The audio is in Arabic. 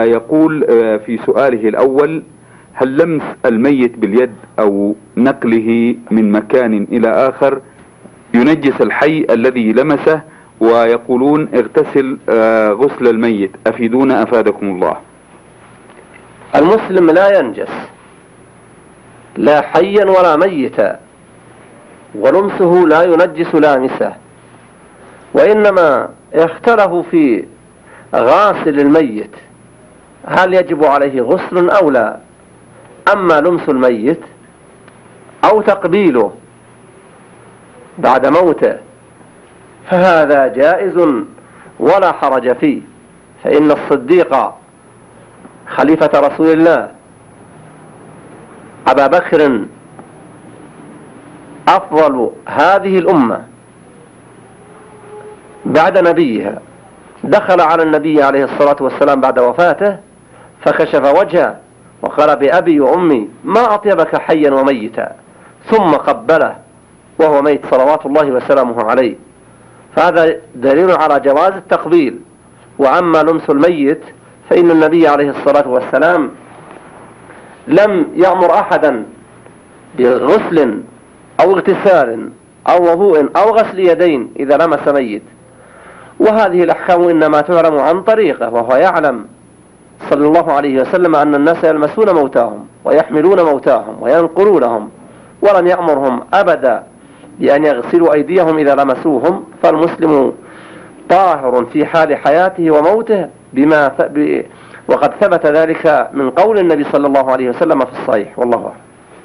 يقول في سؤاله الأول: هل لمس الميت باليد أو نقله من مكان إلى آخر ينجس الحي الذي لمسه؟ ويقولون: اغتسل غسل الميت، أفيدونا أفادكم الله. المسلم لا ينجس لا حيا ولا ميتا، ولمسه لا ينجس لامسه، وإنما اختلفوا في غاسل الميت هل يجب عليه غسل أو لا. أما لمس الميت أو تقبيله بعد موته فهذا جائز ولا حرج فيه، فإن الصديق خليفة رسول الله أبا بكر أفضل هذه الأمة بعد نبيها، دخل على النبي عليه الصلاة والسلام بعد وفاته فكشف وجهه وقال: بأبي وأمي ما أطيبك حيا وميتا، ثم قبله وهو ميت صلوات الله وسلامه عليه. فهذا دليل على جواز التقبيل. وأما لمس الميت فإن النبي عليه الصلاة والسلام لم يأمر أحدا بغسل أو اغتسال أو وضوء أو غسل يدين إذا لمس ميت، وهذه الأحكام إنما تعلم عن طريقه، وهو يعلم صلى الله عليه وسلم أن الناس يلمسون موتاهم ويحملون موتاهم وينقلونهم، ولم يأمرهم أبدا بأن يغسلوا أيديهم إذا لمسوهم. فالمسلم طاهر في حال حياته وموته وقد ثبت ذلك من قول النبي صلى الله عليه وسلم في الصحيح، والله أعلم.